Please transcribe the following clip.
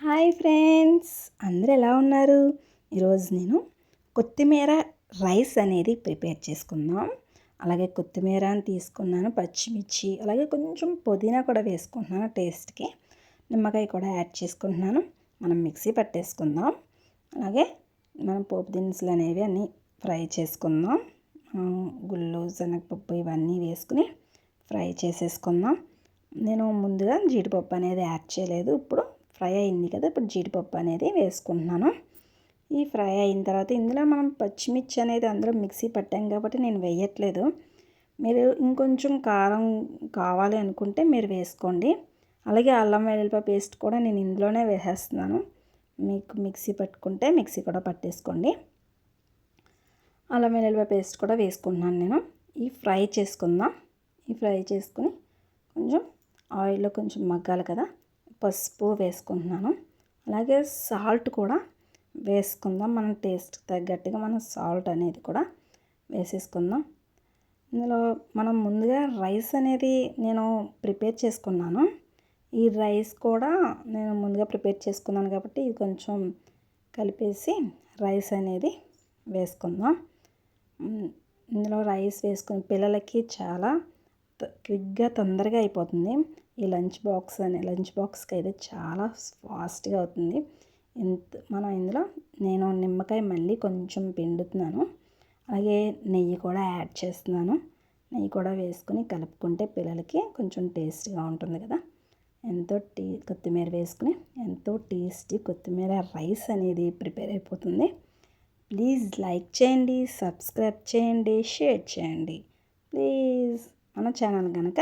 Hi friends, అందరూ ఎలా ఉన్నారు? ఈరోజు నేను కొత్తిమీర రైస్ అనేది ప్రిపేర్ చేసుకుందాం. అలాగే కొత్తిమీరని తీసుకున్నాను, పచ్చిమిర్చి, అలాగే కొంచెం పుదీనా కూడా వేసుకుంటున్నాను టేస్ట్కి. నిమ్మకాయ కూడా యాడ్ చేసుకుంటున్నాను. మనం మిక్సీ పట్టేసుకుందాం. అలాగే మనం పోపు దినుసులు అనేవి అన్నీ ఫ్రై చేసుకుందాం. గుళ్ళు, శనగపప్పు ఇవన్నీ వేసుకుని ఫ్రై చేసేసుకుందాం. నేను ముందుగా జీడిపప్పు అనేది యాడ్ చేయలేదు. ఇప్పుడు ఫ్రై అయింది కదా, ఇప్పుడు జీడిపప్పు అనేది వేసుకుంటున్నాను. ఈ ఫ్రై అయిన తర్వాత ఇందులో మనం పచ్చిమిర్చి అనేది అందులో మిక్సీ పట్టాం కాబట్టి నేను వేయట్లేదు. మీరు ఇంకొంచెం కారం కావాలి అనుకుంటే మీరు వేసుకోండి. అలాగే అల్లం వెల్లుల్లిపాయ పేస్ట్ కూడా నేను ఇందులోనే వేసేస్తున్నాను. మీకు మిక్సీ పట్టుకుంటే మిక్సీ కూడా పట్టేసుకోండి. అల్లం వెల్లుల్లిపాయ పేస్ట్ కూడా వేసుకుంటున్నాను నేను. ఈ ఫ్రై చేసుకుందాం. ఈ ఫ్రై చేసుకుని కొంచెం ఆయిల్లో కొంచెం మగ్గాలి కదా, పసుపు వేసుకుంటున్నాను. అలాగే సాల్ట్ కూడా వేసుకుందాం. మనం టేస్ట్ తగ్గట్టుగా మనం సాల్ట్ అనేది కూడా వేసేసుకుందాం. ఇందులో మనం ముందుగా రైస్ అనేది నేను ప్రిపేర్ చేసుకున్నాను. ఈ రైస్ కూడా నేను ముందుగా ప్రిపేర్ చేసుకున్నాను కాబట్టి ఇది కొంచెం కలిపేసి రైస్ అనేది వేసుకుందాం. ఇందులో రైస్ వేసుకుని పిల్లలకి చాలా క్విక్గా తొందరగా అయిపోతుంది. ఈ లంచ్ బాక్స్కి అయితే చాలా ఫాస్ట్గా అవుతుంది. మనం ఇందులో నేను నిమ్మకాయ మళ్ళీ కొంచెం పిండుతున్నాను. అలాగే నెయ్యి కూడా యాడ్ చేస్తున్నాను. నెయ్యి కూడా వేసుకుని కలుపుకుంటే పిల్లలకి కొంచెం టేస్ట్గా ఉంటుంది కదా. కొత్తిమీర వేసుకుని ఎంతో టేస్టీ కొత్తిమీర రైస్ అనేది ప్రిపేర్ అయిపోతుంది. ప్లీజ్ లైక్ చేయండి, సబ్స్క్రైబ్ చేయండి, షేర్ చేయండి. ప్లీజ్ మన ఛానల్ కనుక